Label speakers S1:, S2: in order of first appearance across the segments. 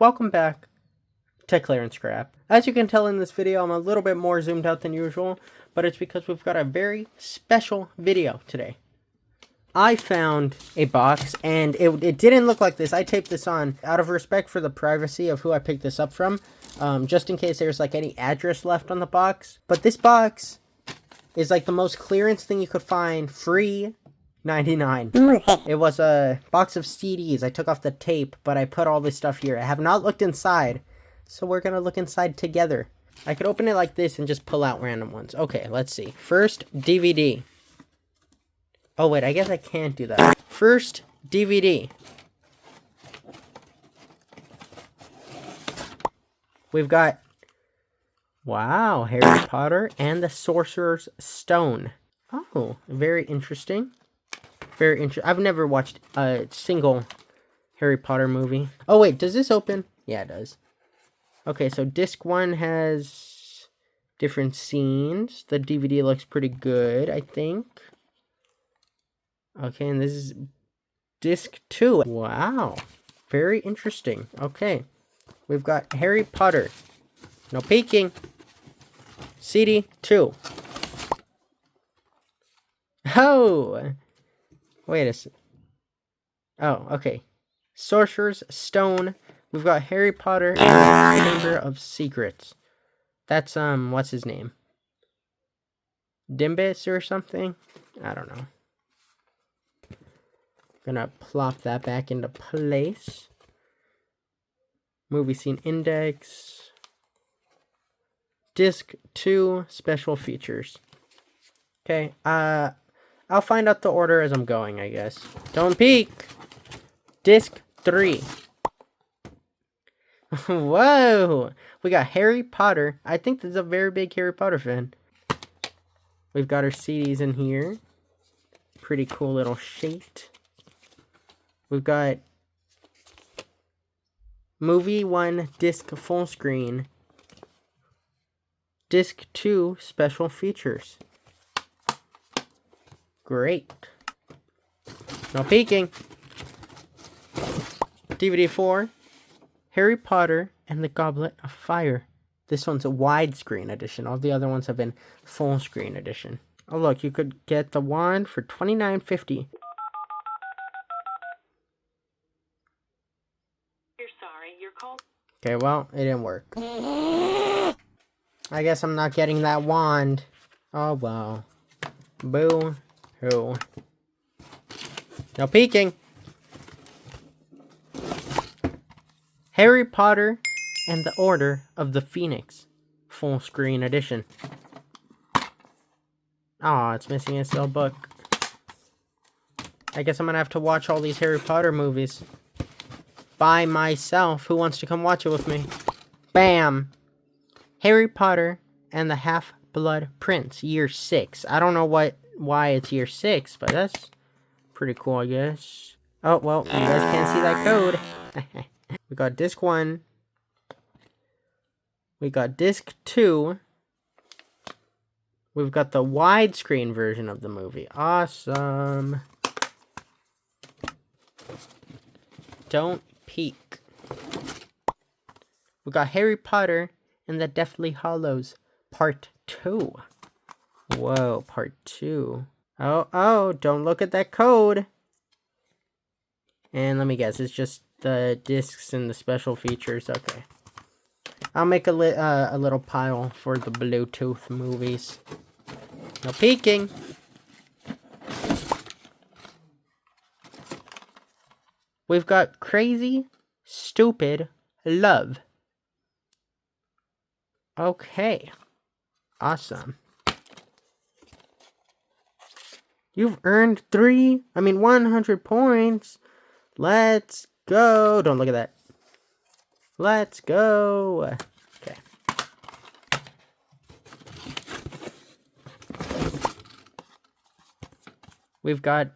S1: welcome back to Clearance Scrap. As you can tell in this video, I'm a little bit more zoomed out than usual, but it's because we've got a very special video today. I found a box, and it didn't look like this. I taped this on out of respect for the privacy of who I picked this up from, just in case there's like any address left on the box. But this box is like the most clearance thing you could find, free, $99. It was a box of CDs. I took off the tape, but I put all this stuff here. I have not looked inside, so we're gonna look inside together. I could open it like this and just pull out random ones. Okay, let's see. First, DVD. Oh wait, I guess I can't do that. First, DVD. We've got, wow, Harry Potter and the Sorcerer's Stone. Oh, very interesting. Very interesting. I've never watched a single Harry Potter movie. Oh wait, does this open? Yeah, it does. Okay, so disc 1 has different scenes. The DVD looks pretty good, I think. Okay, and this is disc 2. Wow. Very interesting. Okay. We've got Harry Potter. No peeking. CD 2. Oh! Wait a second. Oh, okay. Sorcerer's Stone. We've got Harry Potter and the Chamber of Secrets. That's, what's his name? Dimbus or something? I don't know. Gonna plop that back into place. Movie scene index. Disc 2 special features. Okay, I'll find out the order as I'm going, I guess. Don't peek! Disc 3. Whoa! We got Harry Potter. I think this is a very big Harry Potter fan. We've got our CDs in here. Pretty cool little sheet. We've got Movie 1 disc full screen. Disc 2 special features. Great. No peeking. DVD 4. Harry Potter and the Goblet of Fire. This one's a widescreen edition. All the other ones have been full screen edition. Oh look, you could get the wand for $29.50.
S2: You're sorry, your call.
S1: Okay, well, it didn't work. I guess I'm not getting that wand. Oh well. Boo. Who? No peeking. Harry Potter and the Order of the Phoenix. Full screen edition. Aw, it's missing a still book. I guess I'm gonna have to watch all these Harry Potter movies by myself. Who wants to come watch it with me? Bam! Harry Potter and the Half-Blood Prince, year 6. I don't know why it's year 6, but that's pretty cool, I guess. Oh, well, you guys can't see that code. We got disc 1. We got disc 2. We've got the widescreen version of the movie. Awesome. Don't peek. We got Harry Potter and the Deathly Hallows, part 2. Whoa, part 2. Oh, don't look at that code. And let me guess, it's just the discs and the special features. Okay. I'll make a little pile for the Bluetooth movies. No peeking. We've got Crazy Stupid Love. Okay. Awesome. You've earned 100 points. Let's go. Don't look at that. Let's go. Okay. We've got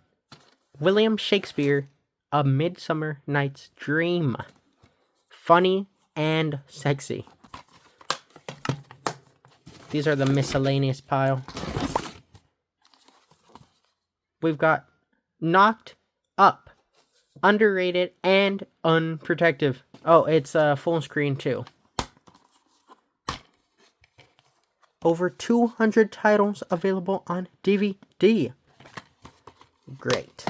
S1: William Shakespeare, A Midsummer Night's Dream. Funny and sexy. These are the miscellaneous pile. We've got Knocked Up. underrated and unprotective. Oh, it's full screen too. Over 200 titles available on DVD. Great.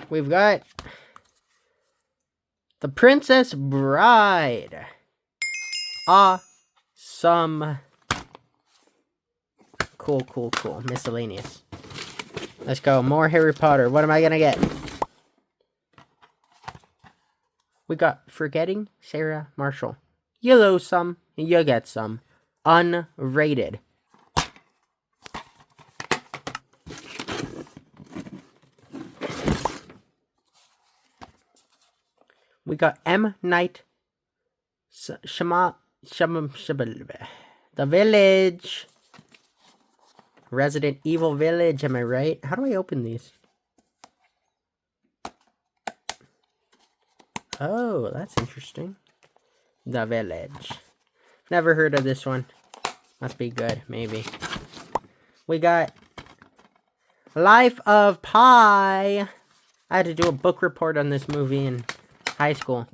S1: We've got The Princess Bride. Awesome. Cool. Miscellaneous. Let's go. More Harry Potter. What am I gonna get? We got Forgetting Sarah Marshall. You lose some, you get some. Unrated. We got M. Night The Village. Resident Evil Village, am I right? How do I open these? Oh, that's interesting. The Village. Never heard of this one. Must be good, maybe. We got Life of Pi. I had to do a book report on this movie in high school.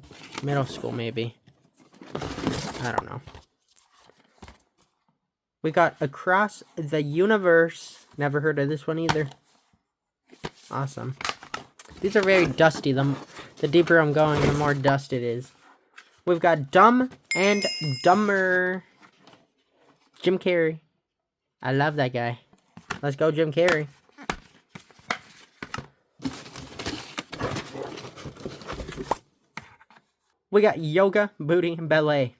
S1: Middle school, maybe. I don't know. We got Across the Universe. Never heard of this one either. Awesome. These are very dusty. The deeper I'm going, the more dust it is. We've got Dumb and Dumber. Jim Carrey. I love that guy. Let's go, Jim Carrey. We got Yoga, Booty, and Ballet.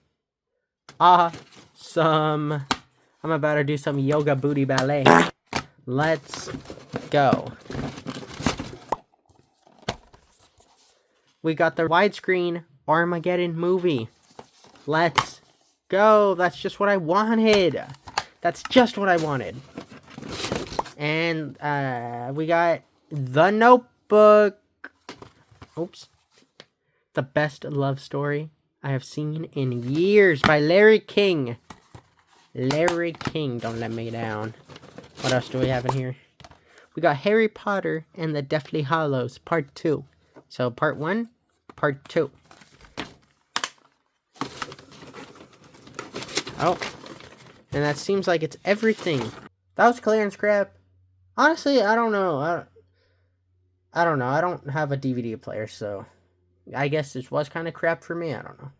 S1: Awesome. I'm about to do some yoga booty ballet. Let's go. We got the widescreen Armageddon movie. Let's go. That's just what I wanted. That's just what I wanted. And we got The Notebook. Oops. The best love story I have seen in years by Larry King. Larry King, don't let me down. What else do we have in here? We got Harry Potter and the Deathly Hallows, Part 2. So, Part 1, Part 2. Oh. And that seems like it's everything. That was clearance crap. Honestly, I don't know. I don't know. I don't have a DVD player, so I guess this was kind of crap for me. I don't know.